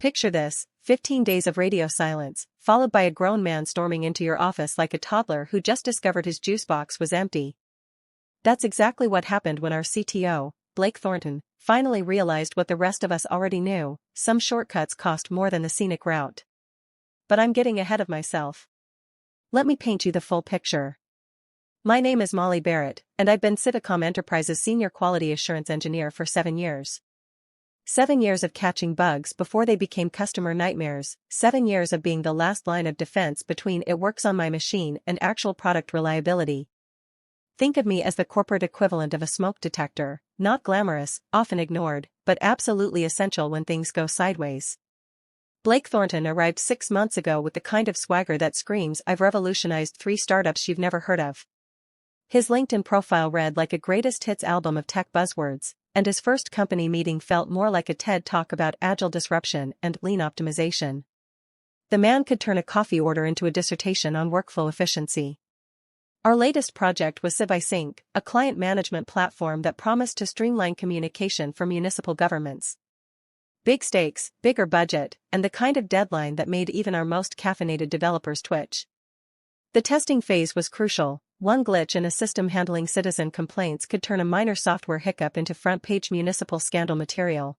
Picture this, 15 days of radio silence, followed by a grown man storming into your office like a toddler who just discovered his juice box was empty. That's exactly what happened when our CTO, Blake Thornton, finally realized what the rest of us already knew: some shortcuts cost more than the scenic route. But I'm getting ahead of myself. Let me paint you the full picture. My name is Molly Barrett, and I've been Civicom Enterprises Senior Quality Assurance Engineer for 7 years. 7 years of catching bugs before they became customer nightmares, 7 years of being the last line of defense between "it works on my machine" and actual product reliability. Think of me as the corporate equivalent of a smoke detector, not glamorous, often ignored, but absolutely essential when things go sideways. Blake Thornton arrived 6 months ago with the kind of swagger that screams, "I've revolutionized 3 startups you've never heard of." His LinkedIn profile read like a greatest hits album of tech buzzwords, and his first company meeting felt more like a TED talk about agile disruption and lean optimization. The man could turn a coffee order into a dissertation on workflow efficiency. Our latest project was Sidelining, a client management platform that promised to streamline communication for municipal governments. Big stakes, bigger budget, and the kind of deadline that made even our most caffeinated developers twitch. The testing phase was crucial. One glitch in a system handling citizen complaints could turn a minor software hiccup into front-page municipal scandal material.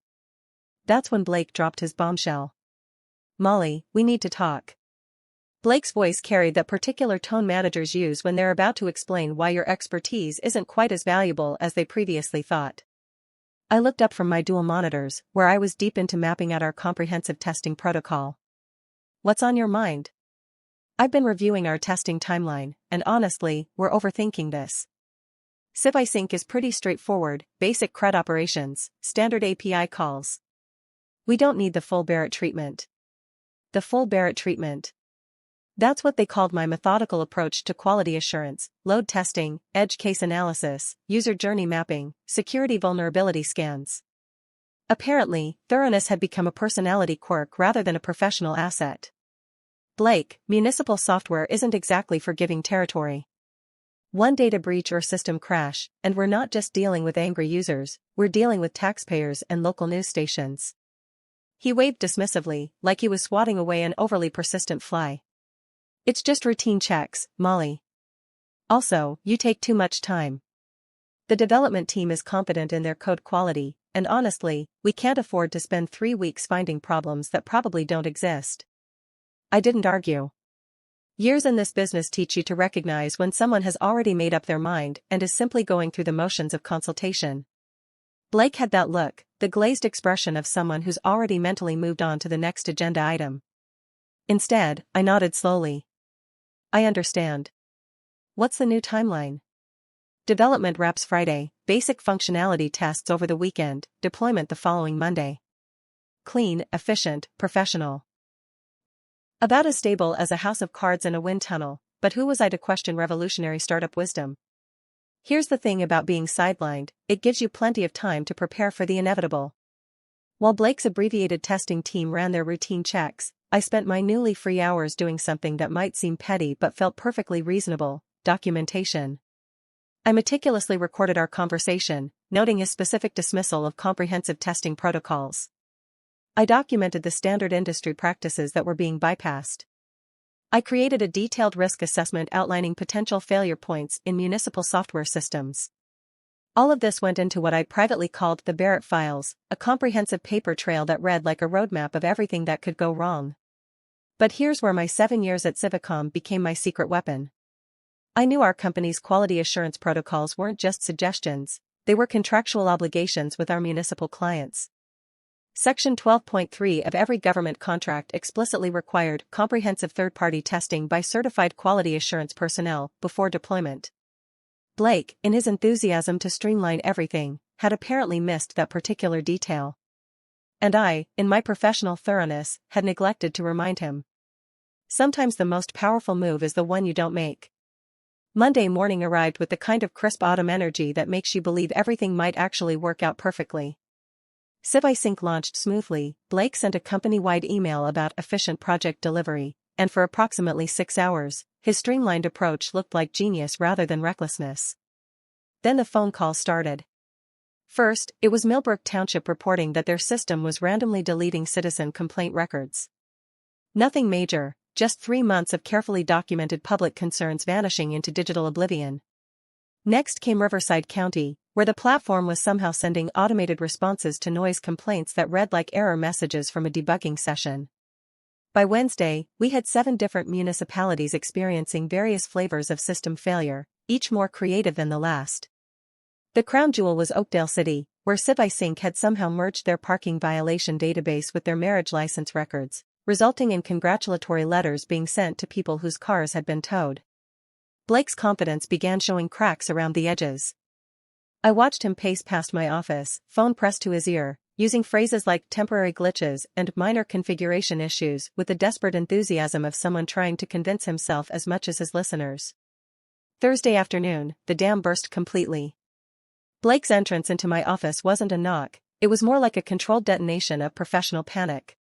That's when Blake dropped his bombshell. "Molly, we need to talk." Blake's voice carried that particular tone managers use when they're about to explain why your expertise isn't quite as valuable as they previously thought. I looked up from my dual monitors, where I was deep into mapping out our comprehensive testing protocol. "What's on your mind?" "I've been reviewing our testing timeline, and honestly, we're overthinking this. Sidelining is pretty straightforward: basic CRUD operations, standard API calls. We don't need the full Barrett treatment." The full Barrett treatment. That's what they called my methodical approach to quality assurance: load testing, edge case analysis, user journey mapping, security vulnerability scans. Apparently, thoroughness had become a personality quirk rather than a professional asset. "Blake, municipal software isn't exactly forgiving territory. One data breach or system crash, and we're not just dealing with angry users, we're dealing with taxpayers and local news stations." He waved dismissively, like he was swatting away an overly persistent fly. "It's just routine checks, Molly. Also, you take too much time. The development team is confident in their code quality, and honestly, we can't afford to spend 3 weeks finding problems that probably don't exist." I didn't argue. Years in this business teach you to recognize when someone has already made up their mind and is simply going through the motions of consultation. Blake had that look, the glazed expression of someone who's already mentally moved on to the next agenda item. Instead, I nodded slowly. "I understand. What's the new timeline?" "Development wraps Friday, basic functionality tests over the weekend, deployment the following Monday. Clean, efficient, professional. About as stable as a house of cards in a wind tunnel, but who was I to question revolutionary startup wisdom? Here's the thing about being sidelined: it gives you plenty of time to prepare for the inevitable. While Blake's abbreviated testing team ran their routine checks, I spent my newly free hours doing something that might seem petty but felt perfectly reasonable: documentation. I meticulously recorded our conversation, noting his specific dismissal of comprehensive testing protocols. I documented the standard industry practices that were being bypassed. I created a detailed risk assessment outlining potential failure points in municipal software systems. All of this went into what I privately called the Barrett Files, a comprehensive paper trail that read like a roadmap of everything that could go wrong. But here's where my 7 years at Civicom became my secret weapon. I knew our company's quality assurance protocols weren't just suggestions, they were contractual obligations with our municipal clients. Section 12.3 of every government contract explicitly required comprehensive third-party testing by certified quality assurance personnel before deployment. Blake, in his enthusiasm to streamline everything, had apparently missed that particular detail. And I, in my professional thoroughness, had neglected to remind him. Sometimes the most powerful move is the one you don't make. Monday morning arrived with the kind of crisp autumn energy that makes you believe everything might actually work out perfectly. Sidelining launched smoothly. Blake sent a company-wide email about efficient project delivery, and for approximately 6 hours, his streamlined approach looked like genius rather than recklessness. Then the phone call started. First, it was Millbrook Township reporting that their system was randomly deleting citizen complaint records. Nothing major, just 3 months of carefully documented public concerns vanishing into digital oblivion. Next came Riverside County, where the platform was somehow sending automated responses to noise complaints that read like error messages from a debugging session. By Wednesday, we had 7 different municipalities experiencing various flavors of system failure, each more creative than the last. The crown jewel was Oakdale City, where Civicom had somehow merged their parking violation database with their marriage license records, resulting in congratulatory letters being sent to people whose cars had been towed. Blake's confidence began showing cracks around the edges. I watched him pace past my office, phone pressed to his ear, using phrases like temporary glitches and minor configuration issues with the desperate enthusiasm of someone trying to convince himself as much as his listeners. Thursday afternoon, the dam burst completely. Blake's entrance into my office wasn't a knock, it was more like a controlled detonation of professional panic.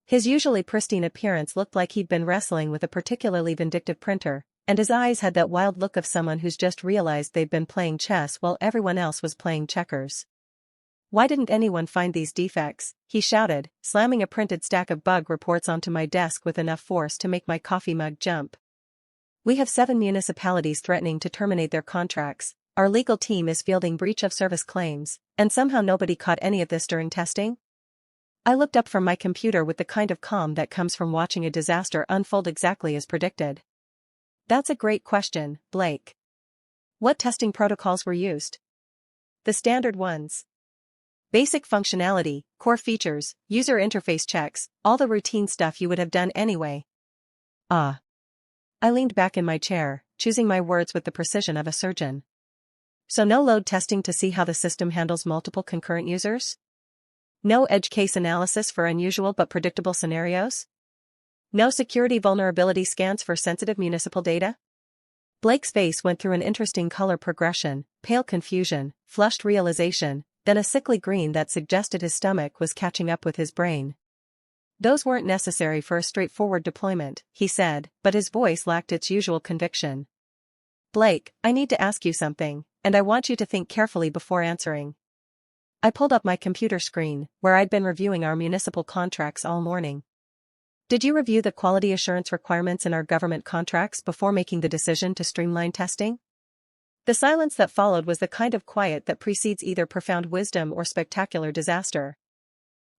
His usually pristine appearance looked like he'd been wrestling with a particularly vindictive printer, and his eyes had that wild look of someone who's just realized they've been playing chess while everyone else was playing checkers. "Why didn't anyone find these defects?" he shouted, slamming a printed stack of bug reports onto my desk with enough force to make my coffee mug jump. "We have 7 municipalities threatening to terminate their contracts, our legal team is fielding breach of service claims, and somehow nobody caught any of this during testing?" I looked up from my computer with the kind of calm that comes from watching a disaster unfold exactly as predicted. "That's a great question, Blake. What testing protocols were used?" "The standard ones. Basic functionality, core features, user interface checks, all the routine stuff you would have done anyway." "Ah." I leaned back in my chair, choosing my words with the precision of a surgeon. "So no load testing to see how the system handles multiple concurrent users? No edge case analysis for unusual but predictable scenarios? No security vulnerability scans for sensitive municipal data?" Blake's face went through an interesting color progression, pale confusion, flushed realization, then a sickly green that suggested his stomach was catching up with his brain. "Those weren't necessary for a straightforward deployment," he said, but his voice lacked its usual conviction. "Blake, I need to ask you something, and I want you to think carefully before answering." I pulled up my computer screen, where I'd been reviewing our municipal contracts all morning. "Did you review the quality assurance requirements in our government contracts before making the decision to streamline testing?" The silence that followed was the kind of quiet that precedes either profound wisdom or spectacular disaster.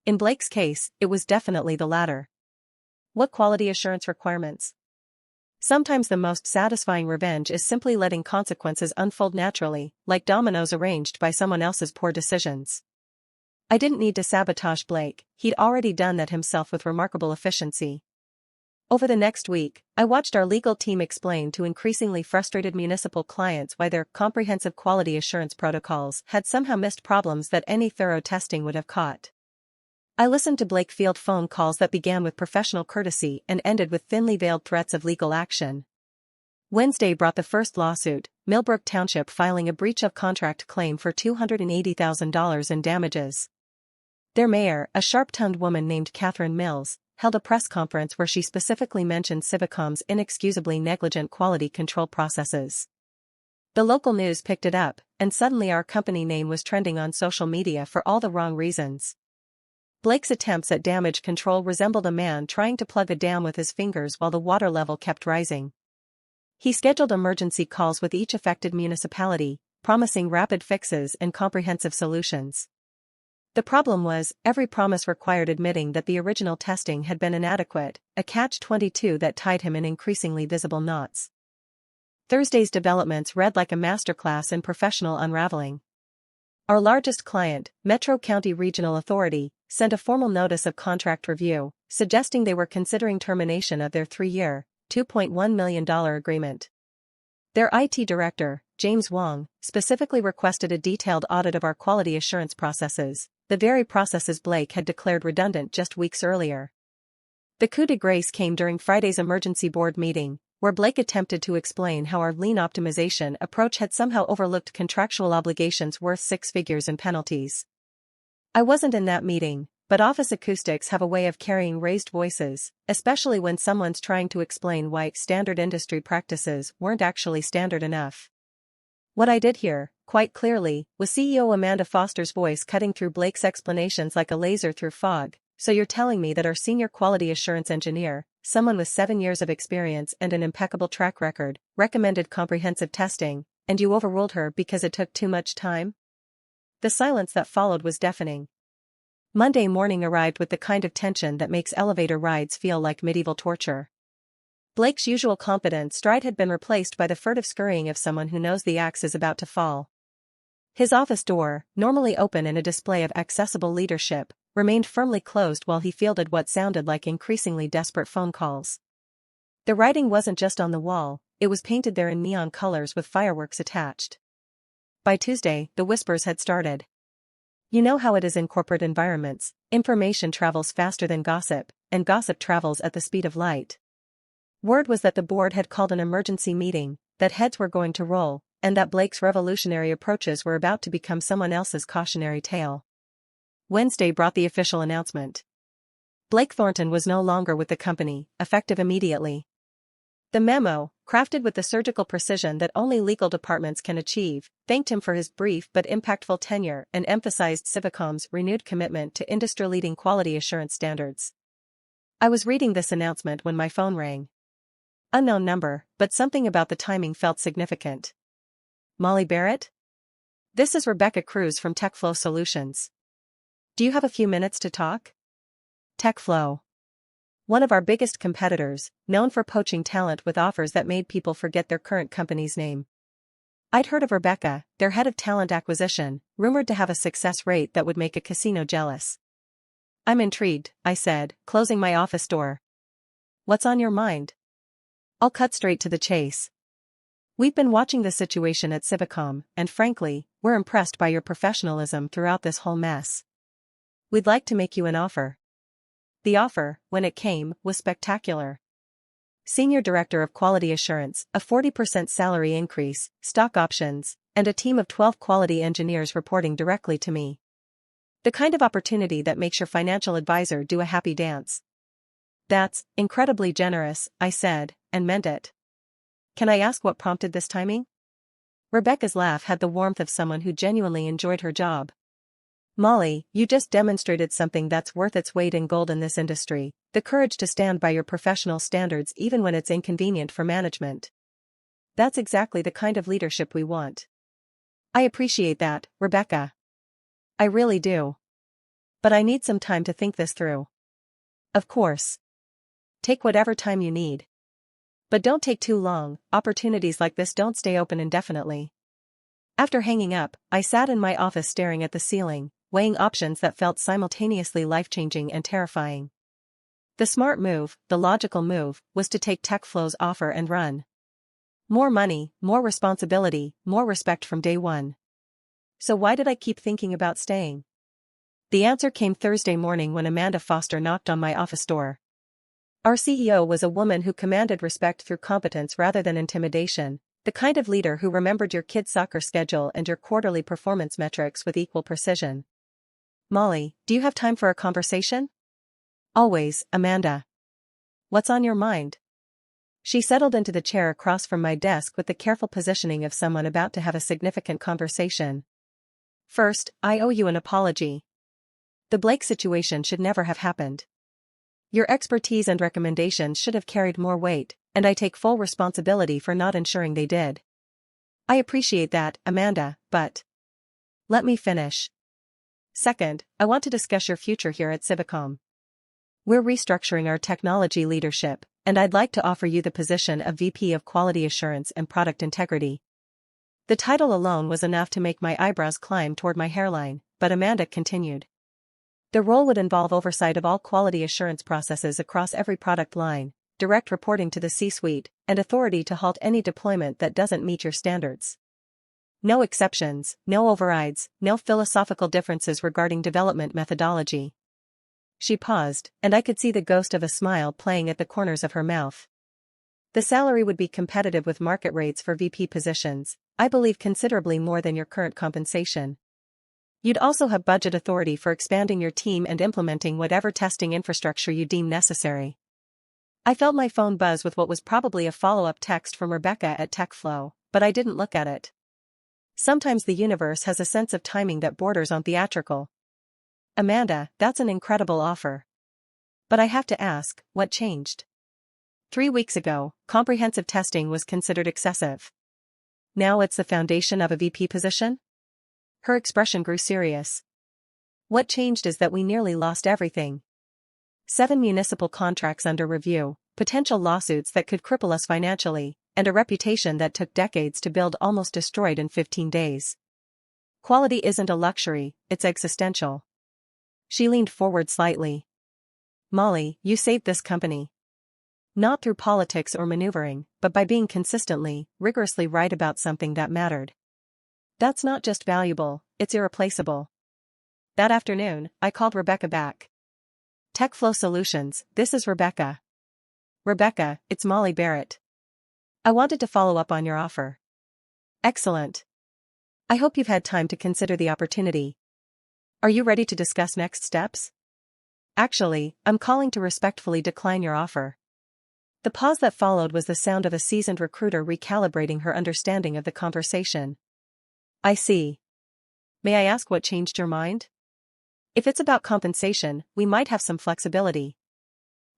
In Blake's case, it was definitely the latter. "What quality assurance requirements?" Sometimes the most satisfying revenge is simply letting consequences unfold naturally, like dominoes arranged by someone else's poor decisions. I didn't need to sabotage Blake, he'd already done that himself with remarkable efficiency. Over the next week, I watched our legal team explain to increasingly frustrated municipal clients why their comprehensive quality assurance protocols had somehow missed problems that any thorough testing would have caught. I listened to Blake field phone calls that began with professional courtesy and ended with thinly veiled threats of legal action. Wednesday brought the first lawsuit, Millbrook Township filing a breach of contract claim for $280,000 in damages. Their mayor, a sharp-tongued woman named Catherine Mills, held a press conference where she specifically mentioned Civicom's inexcusably negligent quality control processes. The local news picked it up, and suddenly our company name was trending on social media for all the wrong reasons. Blake's attempts at damage control resembled a man trying to plug a dam with his fingers while the water level kept rising. He scheduled emergency calls with each affected municipality, promising rapid fixes and comprehensive solutions. The problem was, every promise required admitting that the original testing had been inadequate, a catch-22 that tied him in increasingly visible knots. Thursday's developments read like a masterclass in professional unraveling. Our largest client, Metro County Regional Authority, sent a formal notice of contract review, suggesting they were considering termination of their 3-year, $2.1 million agreement. Their IT director, James Wong, specifically requested a detailed audit of our quality assurance processes, the very processes Blake had declared redundant just weeks earlier. The coup de grace came during Friday's emergency board meeting, where Blake attempted to explain how our lean optimization approach had somehow overlooked contractual obligations worth 6 figures in penalties. I wasn't in that meeting, but office acoustics have a way of carrying raised voices, especially when someone's trying to explain why standard industry practices weren't actually standard enough. What I did hear, quite clearly, was CEO Amanda Foster's voice cutting through Blake's explanations like a laser through fog. So you're telling me that our senior quality assurance engineer, someone with 7 years of experience and an impeccable track record, recommended comprehensive testing, and you overruled her because it took too much time? The silence that followed was deafening. Monday morning arrived with the kind of tension that makes elevator rides feel like medieval torture. Blake's usual confident stride had been replaced by the furtive scurrying of someone who knows the axe is about to fall. His office door, normally open in a display of accessible leadership, remained firmly closed while he fielded what sounded like increasingly desperate phone calls. The writing wasn't just on the wall, it was painted there in neon colors with fireworks attached. By Tuesday, the whispers had started. You know how it is in corporate environments, information travels faster than gossip, and gossip travels at the speed of light. Word was that the board had called an emergency meeting, that heads were going to roll, and that Blake's revolutionary approaches were about to become someone else's cautionary tale. Wednesday brought the official announcement. Blake Thornton was no longer with the company, effective immediately. The memo, crafted with the surgical precision that only legal departments can achieve, thanked him for his brief but impactful tenure and emphasized Civicom's renewed commitment to industry-leading quality assurance standards. I was reading this announcement when my phone rang. Unknown number, but something about the timing felt significant. Molly Barrett? This is Rebecca Cruz from TechFlow Solutions. Do you have a few minutes to talk? TechFlow. One of our biggest competitors, known for poaching talent with offers that made people forget their current company's name. I'd heard of Rebecca, their head of talent acquisition, rumored to have a success rate that would make a casino jealous. I'm intrigued, I said, closing my office door. What's on your mind? I'll cut straight to the chase. We've been watching the situation at Civicom, and frankly, we're impressed by your professionalism throughout this whole mess. We'd like to make you an offer. The offer, when it came, was spectacular. Senior Director of Quality Assurance, a 40% salary increase, stock options, and a team of 12 quality engineers reporting directly to me. The kind of opportunity that makes your financial advisor do a happy dance. That's incredibly generous, I said, and meant it. Can I ask what prompted this timing? Rebecca's laugh had the warmth of someone who genuinely enjoyed her job. Molly, you just demonstrated something that's worth its weight in gold in this industry, the courage to stand by your professional standards even when it's inconvenient for management. That's exactly the kind of leadership we want. I appreciate that, Rebecca. I really do. But I need some time to think this through. Of course. Take whatever time you need. But don't take too long, opportunities like this don't stay open indefinitely. After hanging up, I sat in my office staring at the ceiling, weighing options that felt simultaneously life-changing and terrifying. The smart move, the logical move, was to take TechFlow's offer and run. More money, more responsibility, more respect from day one. So why did I keep thinking about staying? The answer came Thursday morning when Amanda Foster knocked on my office door. Our CEO was a woman who commanded respect through competence rather than intimidation, the kind of leader who remembered your kid's soccer schedule and your quarterly performance metrics with equal precision. Molly, do you have time for a conversation? Always, Amanda. What's on your mind? She settled into the chair across from my desk with the careful positioning of someone about to have a significant conversation. First, I owe you an apology. The Blake situation should never have happened. Your expertise and recommendations should have carried more weight, and I take full responsibility for not ensuring they did. I appreciate that, Amanda, but let me finish. Second, I want to discuss your future here at Civicom. We're restructuring our technology leadership, and I'd like to offer you the position of VP of Quality Assurance and Product Integrity. The title alone was enough to make my eyebrows climb toward my hairline, but Amanda continued. The role would involve oversight of all quality assurance processes across every product line, direct reporting to the C-suite, and authority to halt any deployment that doesn't meet your standards. No exceptions, no overrides, no philosophical differences regarding development methodology. She paused, and I could see the ghost of a smile playing at the corners of her mouth. The salary would be competitive with market rates for VP positions, I believe considerably more than your current compensation. You'd also have budget authority for expanding your team and implementing whatever testing infrastructure you deem necessary. I felt my phone buzz with what was probably a follow-up text from Rebecca at TechFlow, but I didn't look at it. Sometimes the universe has a sense of timing that borders on theatrical. Amanda, that's an incredible offer. But I have to ask, what changed? 3 weeks ago, comprehensive testing was considered excessive. Now it's the foundation of a VP position? Her expression grew serious. What changed is that we nearly lost everything. 7 municipal contracts under review, potential lawsuits that could cripple us financially, and a reputation that took decades to build almost destroyed in 15 days. Quality isn't a luxury, it's existential. She leaned forward slightly. Molly, you saved this company. Not through politics or maneuvering, but by being consistently, rigorously right about something that mattered. That's not just valuable, it's irreplaceable. That afternoon, I called Rebecca back. TechFlow Solutions, this is Rebecca. Rebecca, it's Molly Barrett. I wanted to follow up on your offer. Excellent. I hope you've had time to consider the opportunity. Are you ready to discuss next steps? Actually, I'm calling to respectfully decline your offer. The pause that followed was the sound of a seasoned recruiter recalibrating her understanding of the conversation. I see. May I ask what changed your mind? If it's about compensation, we might have some flexibility.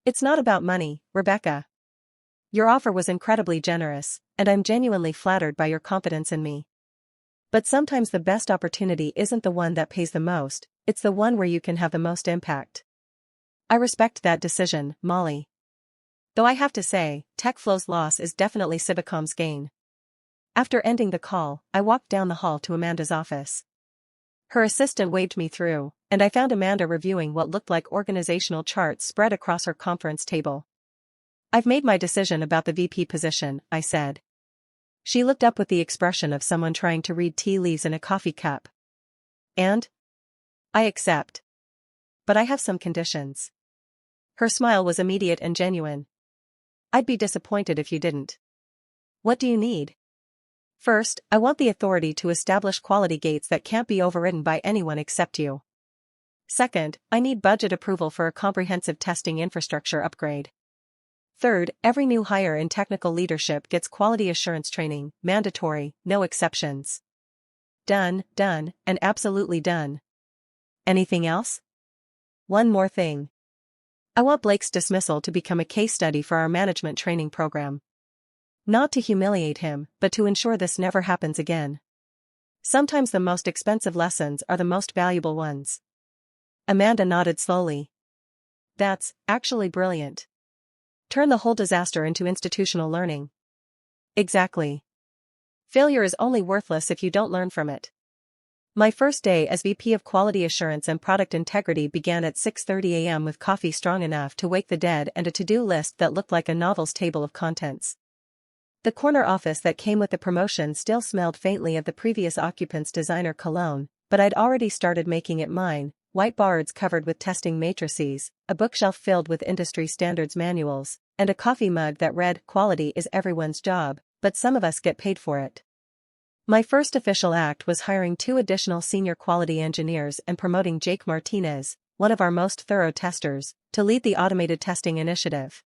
It's not about money, Rebecca. Your offer was incredibly generous, and I'm genuinely flattered by your confidence in me. But sometimes the best opportunity isn't the one that pays the most, it's the one where you can have the most impact. I respect that decision, Molly. Though I have to say, TechFlow's loss is definitely Civicom's gain. After ending the call, I walked down the hall to Amanda's office. Her assistant waved me through, and I found Amanda reviewing what looked like organizational charts spread across her conference table. I've made my decision about the VP position, I said. She looked up with the expression of someone trying to read tea leaves in a coffee cup. And? I accept. But I have some conditions. Her smile was immediate and genuine. I'd be disappointed if you didn't. What do you need? First, I want the authority to establish quality gates that can't be overridden by anyone except you. Second, I need budget approval for a comprehensive testing infrastructure upgrade. Third, every new hire in technical leadership gets quality assurance training, mandatory, no exceptions. Done, and absolutely done. Anything else? One more thing. I want Blake's dismissal to become a case study for our management training program. Not to humiliate him, but to ensure this never happens again. Sometimes the most expensive lessons are the most valuable ones. Amanda nodded slowly. That's actually brilliant. Turn the whole disaster into institutional learning. Exactly. Failure is only worthless if you don't learn from it. My first day as VP of Quality Assurance and Product Integrity began at 6:30 a.m. with coffee strong enough to wake the dead and a to-do list that looked like a novel's table of contents. The corner office that came with the promotion still smelled faintly of the previous occupant's designer cologne, but I'd already started making it mine, whiteboards covered with testing matrices, a bookshelf filled with industry standards manuals, and a coffee mug that read, "Quality is everyone's job, but some of us get paid for it." My first official act was hiring 2 additional senior quality engineers and promoting Jake Martinez, one of our most thorough testers, to lead the automated testing initiative.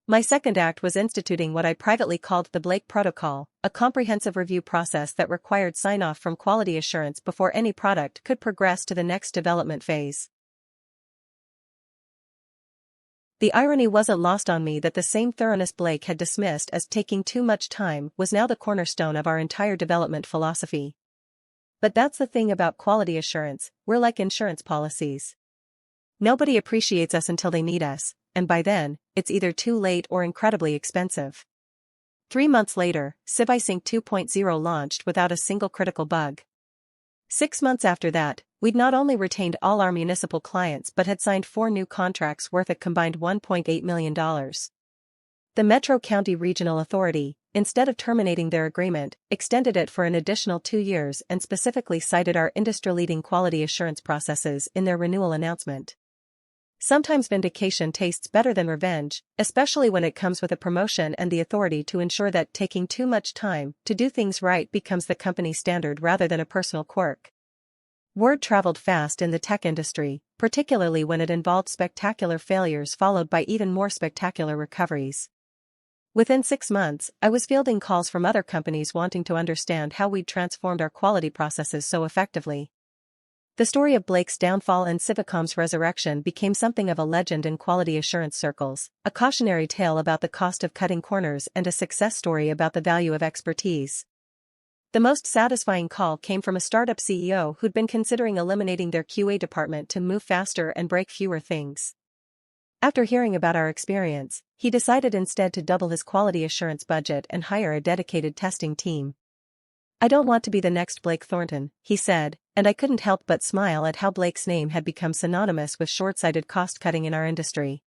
My second act was instituting what I privately called the Blake Protocol, a comprehensive review process that required sign-off from quality assurance before any product could progress to the next development phase. The irony wasn't lost on me that the same thoroughness Blake had dismissed as taking too much time was now the cornerstone of our entire development philosophy. But that's the thing about quality assurance, we're like insurance policies. Nobody appreciates us until they need us, and by then, it's either too late or incredibly expensive. 3 months later, Sidelining 2.0 launched without a single critical bug. 6 months after that, we'd not only retained all our municipal clients but had signed 4 new contracts worth a combined $1.8 million. The Metro County Regional Authority, instead of terminating their agreement, extended it for an additional 2 years and specifically cited our industry-leading quality assurance processes in their renewal announcement. Sometimes vindication tastes better than revenge, especially when it comes with a promotion and the authority to ensure that taking too much time to do things right becomes the company standard rather than a personal quirk. Word traveled fast in the tech industry, particularly when it involved spectacular failures followed by even more spectacular recoveries. Within 6 months, I was fielding calls from other companies wanting to understand how we'd transformed our quality processes so effectively. The story of Blake's downfall and Civicom's resurrection became something of a legend in quality assurance circles, a cautionary tale about the cost of cutting corners and a success story about the value of expertise. The most satisfying call came from a startup CEO who'd been considering eliminating their QA department to move faster and break fewer things. After hearing about our experience, he decided instead to double his quality assurance budget and hire a dedicated testing team. "I don't want to be the next Blake Thornton," he said, and I couldn't help but smile at how Blake's name had become synonymous with short-sighted cost-cutting in our industry.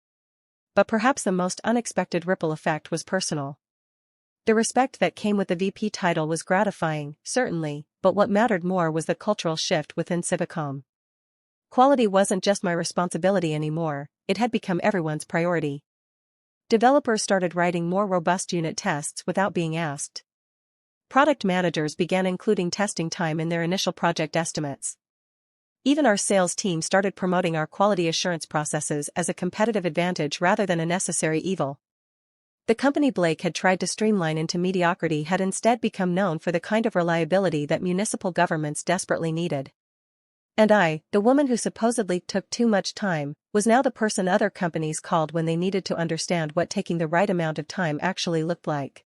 But perhaps the most unexpected ripple effect was personal. The respect that came with the VP title was gratifying, certainly, but what mattered more was the cultural shift within Civicom. Quality wasn't just my responsibility anymore, it had become everyone's priority. Developers started writing more robust unit tests without being asked. Product managers began including testing time in their initial project estimates. Even our sales team started promoting our quality assurance processes as a competitive advantage rather than a necessary evil. The company Blake had tried to streamline into mediocrity had instead become known for the kind of reliability that municipal governments desperately needed. And I, the woman who supposedly took too much time, was now the person other companies called when they needed to understand what taking the right amount of time actually looked like.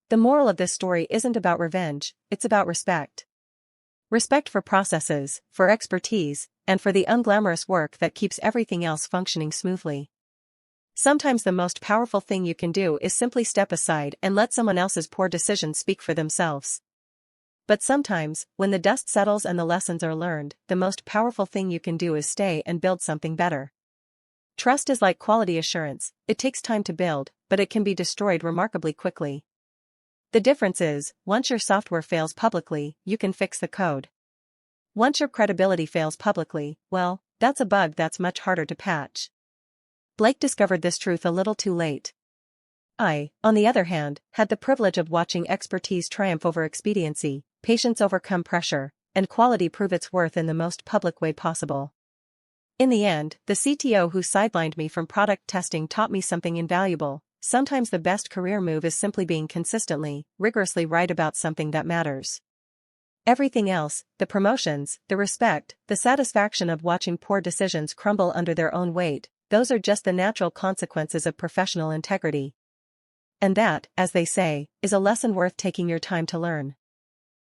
The moral of this story isn't about revenge, it's about respect. Respect for processes, for expertise, and for the unglamorous work that keeps everything else functioning smoothly. Sometimes the most powerful thing you can do is simply step aside and let someone else's poor decisions speak for themselves. But sometimes, when the dust settles and the lessons are learned, the most powerful thing you can do is stay and build something better. Trust is like quality assurance, it takes time to build, but it can be destroyed remarkably quickly. The difference is, once your software fails publicly, you can fix the code. Once your credibility fails publicly, well, that's a bug that's much harder to patch. Blake discovered this truth a little too late. I, on the other hand, had the privilege of watching expertise triumph over expediency, patience overcome pressure, and quality prove its worth in the most public way possible. In the end, the CTO who sidelined me from product testing taught me something invaluable. Sometimes the best career move is simply being consistently, rigorously right about something that matters. Everything else, the promotions, the respect, the satisfaction of watching poor decisions crumble under their own weight, those are just the natural consequences of professional integrity. And that, as they say, is a lesson worth taking your time to learn.